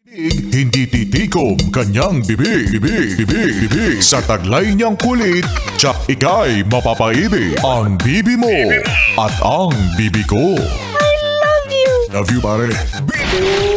Hindi titikom kanyang bibig. Sa taglay niyang kulit, tsak ika'y mapapaibig. Ang bibi mo at ang bibi ko. I love you! Love you, pare. Bibo!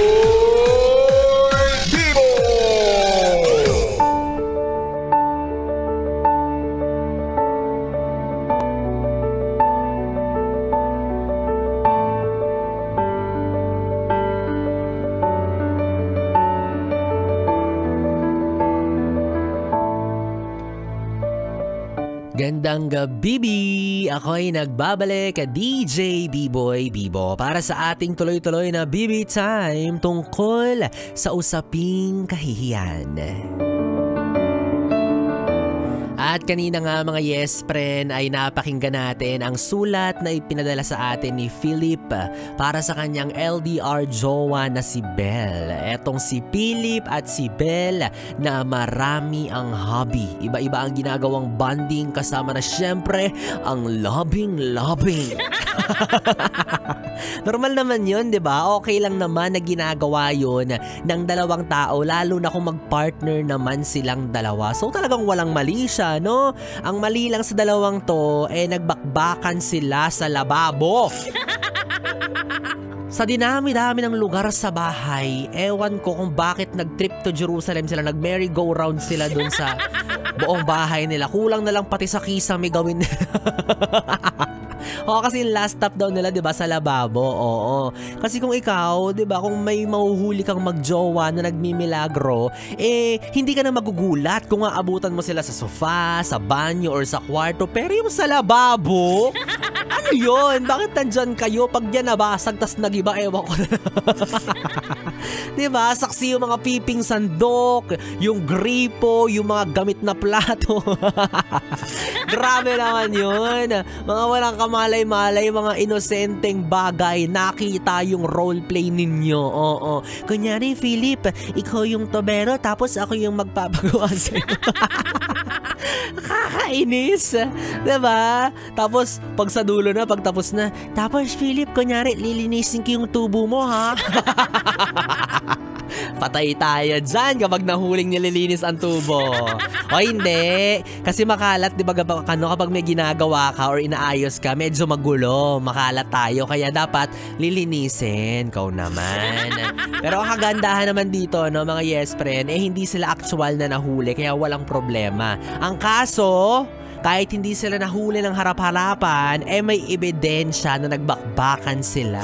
Gandang gabi! Ako'y nagbabalik, DJ B-Boy Bibo, para sa ating tuloy-tuloy na BB Time tungkol sa usaping kahihiyan. At kanina nga mga yes friend ay napakinggan natin ang sulat na ipinadala sa atin ni Philip para sa kanyang LDR jowa na si Belle. Etong si Philip at si Belle na marami ang hobby. Iba-iba ang ginagawang bonding kasama na syempre ang loving. Normal naman yun, di ba? Okay lang naman na ginagawa yun ng dalawang tao, lalo na kung mag-partner naman silang dalawa. So talagang walang mali siya, no? Ang mali lang sa dalawang to, nagbakbakan sila sa lababo. Sa dinami-dami ng lugar sa bahay, ewan ko kung bakit nag-trip to Jerusalem sila, nag-merry-go-round sila dun sa buong bahay nila. Kulang na lang pati sa kisame gawin nila. Oo, kasi yung last stop daw nila, 'di ba, sa lababo. Oo. Kasi kung ikaw, 'di ba, kung may mahuhuli kang magjowa na nagmimilagro, hindi ka na magugulat kung aabutan mo sila sa sofa, sa banyo or sa kwarto, pero yung sa lababo, ano 'yon? Bakit nandyan kayo pag yan nabasag tas nagiba, ewan ko na. 'Di ba? Saksi yung mga piping sandok, yung gripo, yung mga gamit na plato. Grabe naman 'yun. Mga walang kamalay-malay, mga inosenteng bagay. Nakita yung roleplay ninyo. Oo. Kunyari, Philip, ikaw yung tobero tapos ako yung magpapagawa sa'yo. Kakainis. Diba? Tapos, pag sa dulo na, pag tapos na, tapos, Philip, kunyari, lilinisin ko yung tubo mo, ha? Patay tayo dyan kapag nahuling nililinis ang tubo. O hindi, kasi makalat, di ba, kapag may ginagawa ka or inaayos ka, medyo magulo, makalat tayo, kaya dapat lilinisin. Kau naman. Pero ang kagandahan naman dito, no, mga yes friend, hindi sila actual na nahuli, kaya walang problema. Ang kaso, kahit hindi sila nahuli ng harap-harapan, may ebidensya na nagbakbakan sila.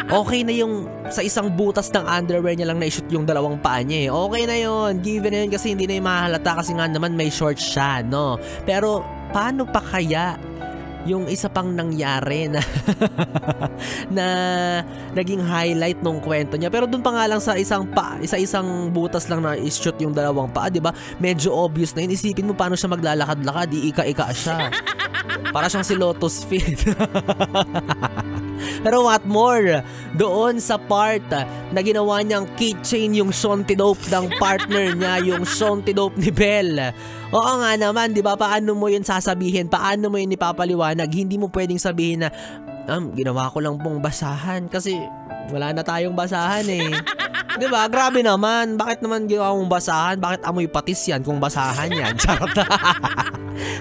Okay na yung sa isang butas ng underwear niya lang na-shoot yung dalawang paa niya. Okay na yun. Given na yun kasi hindi na yung mahalata kasi nga naman may short siya, no? Pero paano pa kaya yung isa pang nangyari na na naging highlight nung kwento niya? Pero dun pa nga lang sa isang butas lang na i-shoot yung dalawang paa, di ba? Medyo obvious na yun. Isipin mo paano siya maglalakad-lakad, iika-ika siya. Para siyang si Lotus Fit. Pero what more, doon sa part na ginawa niyang keychain yung Shontidope ng partner niya, yung Shontidope ni Belle. Oo nga naman, di ba? Paano mo yun sasabihin? Paano mo yun ipapaliwanag? Hindi mo pwedeng sabihin na, ginawa ko lang pong basahan kasi wala na tayong basahan eh. Di ba? Grabe naman. Bakit naman ginawa mong basahan? Bakit amoy patis yan kung basahan yan? Charot.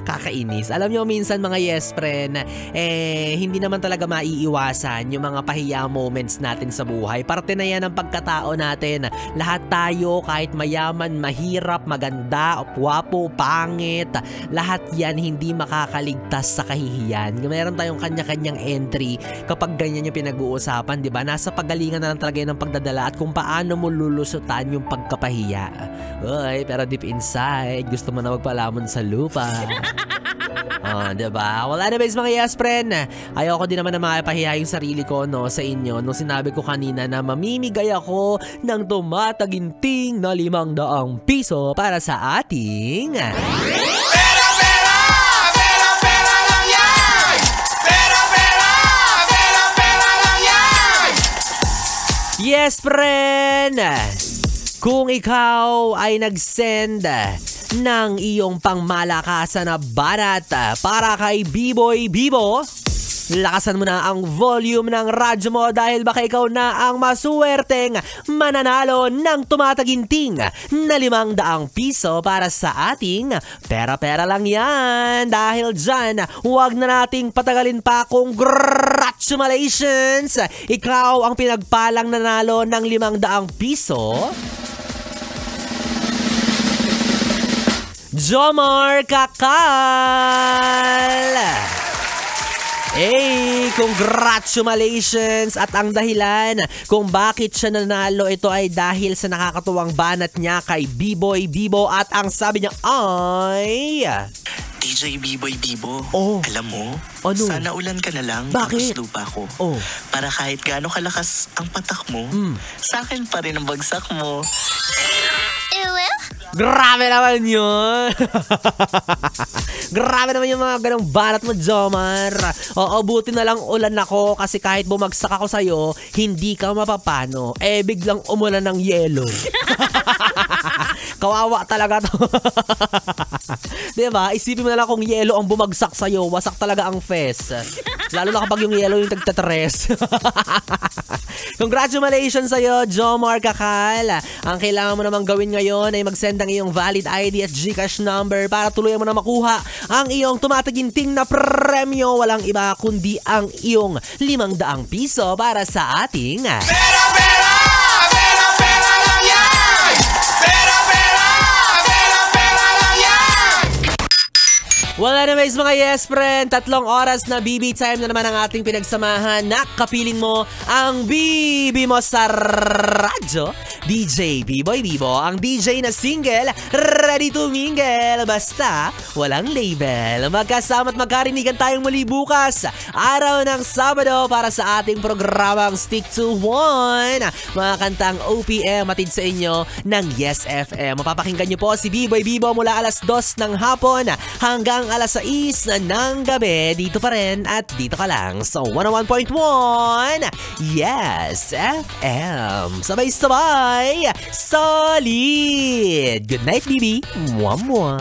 Kakainis. Alam nyo, minsan mga yes friend, hindi naman talaga maiiwasan yung mga pahiya moments natin sa buhay. Parte na yan ng pagkatao natin. Lahat tayo, kahit mayaman, mahirap, maganda, guwapo, pangit, lahat yan hindi makakaligtas sa kahihiyan. Meron tayong kanya-kanyang entry kapag ganyan yung pinag-uusapan, di ba? Nasa pagalingan na lang talaga yun ng pagdadala at kung paano mo lulusutan yung pagkapahiya. Uy, pero deep inside, gusto mo na magpalamon sa lupa. Diba? Well, anyways mga yes friend, ayoko din naman na mapahiya yung sarili ko, no, sa inyo nung sinabi ko kanina na mamimigay ako ng tumataginting na 500 piso para sa ating Pera lang yan! Pera lang yan! Yes friend! Kung ikaw ay nag-send ng iyong pangmalakasan na banat para kay B-Boy Bibo, Lakasan mo na ang volume ng radyo mo dahil baka ikaw na ang masuwerteng mananalo ng tumataginting na 500 piso para sa ating pera-pera lang yan. Dahil dyan, huwag na nating patagalin pa. Congratulations! Ikaw ang pinagpalang nanalo ng 500 piso. Jomar Kakal! Hey, congratulations! At ang dahilan kung bakit siya nanalo, ito ay dahil sa nakakatuwang banat niya kay B-Boy Bibo. At ang sabi niya ay... DJ B-Boy Bibo, alam mo, ano? sana ulan ka na lang. Bakit? Tapos lupa ko. Para kahit gaano kalakas ang patak mo, sa akin pa rin ang bagsak mo. Grabe naman yun! Grabe naman yung mga ganong banat mo, Jomar. Oo, buti na lang ulan ako kasi kahit bumagsak ako sa'yo, hindi ka mapapano. Biglang umulan ng yelo. Kawawa talaga to. Diba? Isipin mo na lang kung yelo ang bumagsak sa'yo, wasak talaga ang fest. Lalo na kapag yung yelo yung tagtatres. Congratulations sa'yo, Jomar Kakal. Ang kailangan mo namang gawin ngayon ay mag-send ang iyong valid ID at GCash number para tuluyan mo na makuha ang iyong tumataginting na premyo. Walang iba kundi ang iyong 500 piso para sa ating... Pera, pera! Pera, pera lang yan! Pera, pera! Pera, pera lang yan! Wala na mga yes friend, 3 oras na BB time na naman ang ating pinagsamahan. Nakapiling mo ang BB mo sa radyo. DJ B-Boy Bibo, ang DJ na single, ready to mingle. Basta, walang label. Magkasama at magkarinigan tayong muli bukas, araw ng Sabado, para sa ating programang Stick to One. Mga kantang OPM matid sa inyo ng Yes FM. Mapapakinggan nyo po si B-Boy Bibo mula alas 2 ng hapon hanggang alas 6 ng gabi. Dito pa rin at dito ka lang sa 101.1 Yes FM. Sabay-sabay, solid. Good night, BB. Mwah, mwah.